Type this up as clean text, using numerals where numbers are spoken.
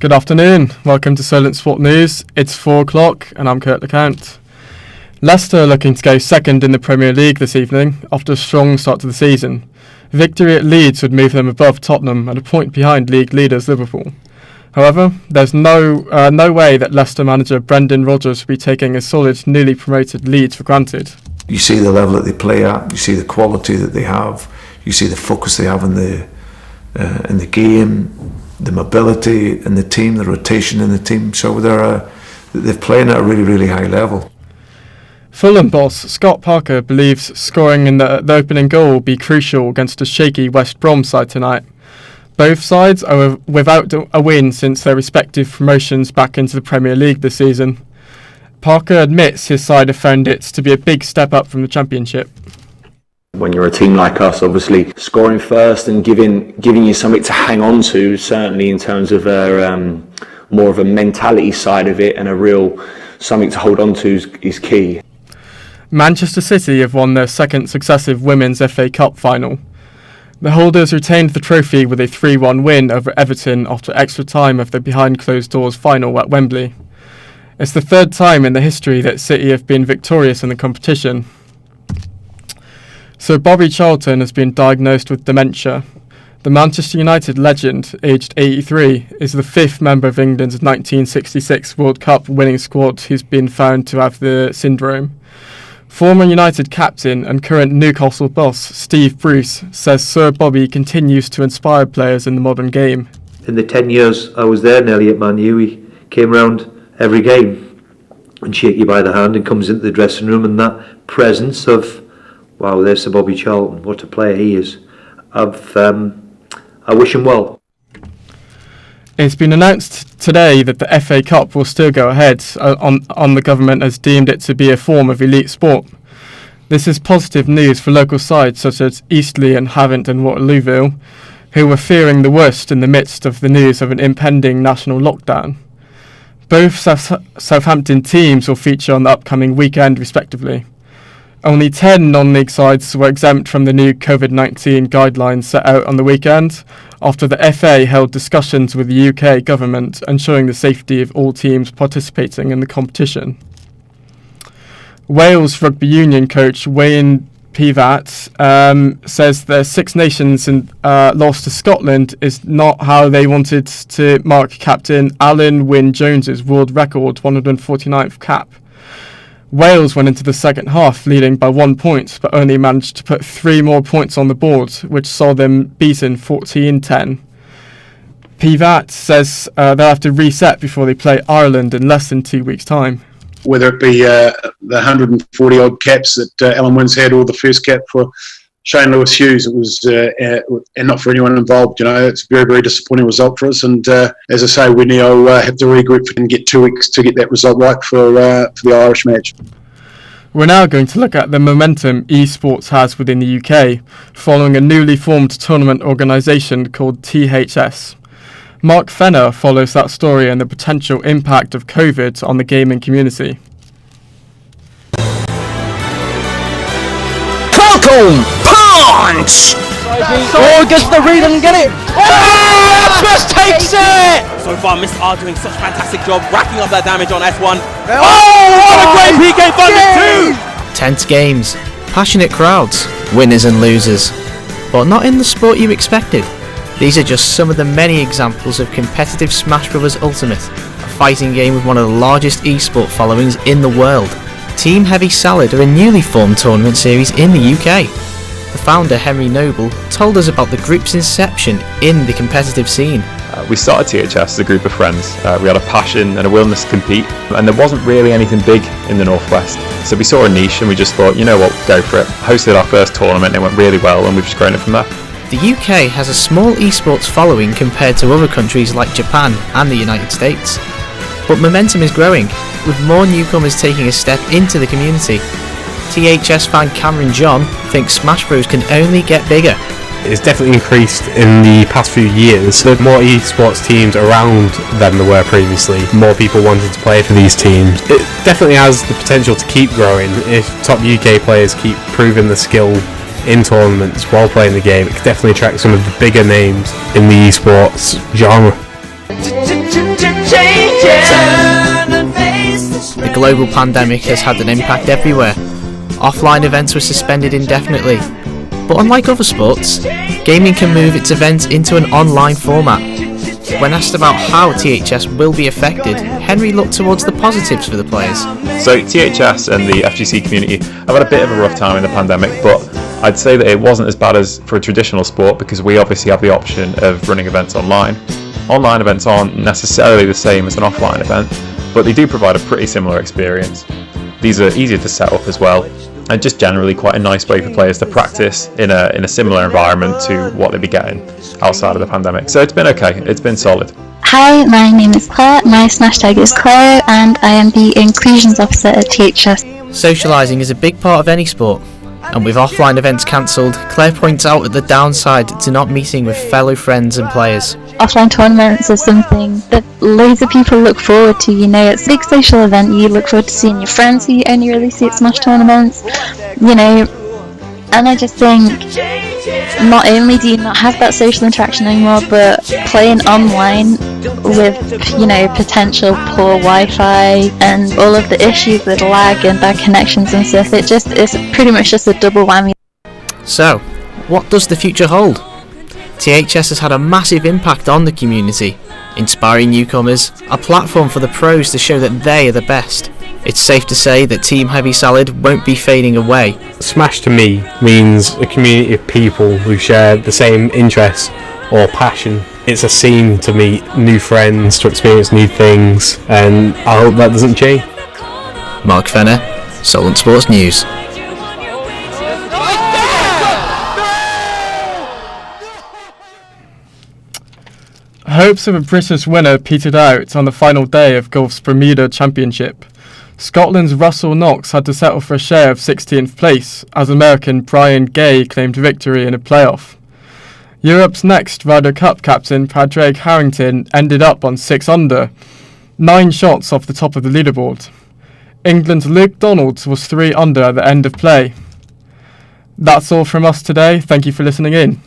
Good afternoon, welcome to Solent Sport News. It's 4 o'clock and I'm Kurt LeCount. Leicester are looking to go second in the Premier League this evening after a strong start to the season. Victory at Leeds would move them above Tottenham and a point behind league leaders Liverpool. However, there's no way that Leicester manager Brendan Rodgers will be taking a solid, newly promoted Leeds for granted. You see the level that they play at, you see the quality that they have, you see the focus they have in the game, the mobility in the team, the rotation in the team. So they're playing at a really, really high level. Fulham boss Scott Parker believes scoring in the opening goal will be crucial against a shaky West Brom side tonight. Both sides are without a win since their respective promotions back into the Premier League this season. Parker admits his side have found it to be a big step up from the Championship. When you're a team like us, obviously scoring first and giving you something to hang on to, certainly in terms of more of a mentality side of it and a real something to hold on to is key. Manchester City have won their second successive Women's FA Cup final. The holders retained the trophy with a 3-1 win over Everton after extra time of the behind closed doors final at Wembley. It's the third time in the history that City have been victorious in the competition. So Bobby Charlton has been diagnosed with dementia. The Manchester United legend, aged 83, is the fifth member of England's 1966 World Cup winning squad who's been found to have the syndrome. Former United captain and current Newcastle boss Steve Bruce says Sir Bobby continues to inspire players in the modern game. In the 10 years I was there nearly at Man U, he came round every game and shake you by the hand and comes into the dressing room, and that presence of, wow, there's Sir Bobby Charlton, what a player he is. I wish him well. It's been announced today that the FA Cup will still go ahead on the government has deemed it to be a form of elite sport. This is positive news for local sides such as Eastleigh and Havant and Waterlooville, who were fearing the worst in the midst of the news of an impending national lockdown. Both Southampton teams will feature on the upcoming weekend respectively. Only 10 non-league sides were exempt from the new COVID-19 guidelines set out on the weekend after the FA held discussions with the UK government ensuring the safety of all teams participating in the competition. Wales Rugby Union coach Wayne Pivatt says the Six Nations loss to Scotland is not how they wanted to mark captain Alan Wynne-Jones's world record 149th cap. Wales went into the second half leading by 1 point, but only managed to put 3 more points on the board, which saw them beaten 14-10. Pivatt says they'll have to reset before they play Ireland in less than 2 weeks' time. Whether it be the 140 odd caps that Alan Wynne's had, or the first cap for Shane Lewis Hughes, it was and not for anyone involved. You know, it's a very, very disappointing result for us. And as I say, we now have to regroup and get 2 weeks to get that result right for the Irish match. We're now going to look at the momentum esports has within the UK, following a newly formed tournament organisation called THS. Mark Fenner follows that story and the potential impact of COVID on the gaming community. Falcon punch! Oh, gets the read and get it! Oh, just takes it! So far, Mr. R doing such a fantastic job racking up that damage on S1. Oh, what a great PK funded too! Tense games, passionate crowds, winners and losers, but not in the sport you expected. These are just some of the many examples of competitive Smash Bros Ultimate, a fighting game with one of the largest esport followings in the world. Team Heavy Salad are a newly formed tournament series in the UK. The founder, Henry Noble, told us about the group's inception in the competitive scene. We started THS as a group of friends. We had a passion and a willingness to compete, and there wasn't really anything big in the Northwest. So we saw a niche and we just thought, you know what, go for it. Hosted our first tournament and it went really well, and we've just grown it from there. The UK has a small esports following compared to other countries like Japan and the United States. But momentum is growing, with more newcomers taking a step into the community. THS fan Cameron John thinks Smash Bros can only get bigger. It's definitely increased in the past few years. There are more esports teams around than there were previously. More people wanted to play for these teams. It definitely has the potential to keep growing if top UK players keep proving the skill in tournaments while playing the game. It could definitely attract some of the bigger names in the esports genre. The global pandemic has had an impact everywhere. Offline events were suspended indefinitely. But unlike other sports, gaming can move its events into an online format. When asked about how THS will be affected, Henry looked towards the positives for the players. So THS and the FGC community have had a bit of a rough time in the pandemic, but I'd say that it wasn't as bad as for a traditional sport because we obviously have the option of running events online. Online events aren't necessarily the same as an offline event, but they do provide a pretty similar experience. These are easier to set up as well, and just generally quite a nice way for players to practice in a similar environment to what they'd be getting outside of the pandemic. So it's been okay, it's been solid. Hi, my name is Claire, my Smash tag is Claire, and I am the Inclusions Officer at THS. Socialising is a big part of any sport, and with offline events cancelled, Claire points out the downside to not meeting with fellow friends and players. Offline tournaments are something that loads of people look forward to, you know, it's a big social event, you look forward to seeing your friends who you only really see at Smash tournaments, you know, and I just think not only do you not have that social interaction anymore, but playing online with, you know, potential poor Wi-Fi and all of the issues with lag and bad connections and stuff, it's pretty much just a double whammy. So, what does the future hold? THS has had a massive impact on the community, inspiring newcomers, a platform for the pros to show that they are the best. It's safe to say that Team Heavy Salad won't be fading away. Smash to me means a community of people who share the same interests or passion. It's a scene to meet new friends, to experience new things, and I hope that doesn't change. Mark Fenner, Solent Sports News. Hopes of a British winner petered out on the final day of golf's Bermuda Championship. Scotland's Russell Knox had to settle for a share of 16th place as American Brian Gay claimed victory in a playoff. Europe's next Ryder Cup captain Padraig Harrington ended up on 6 under, 9 shots off the top of the leaderboard. England's Luke Donald was 3 under at the end of play. That's all from us today. Thank you for listening in.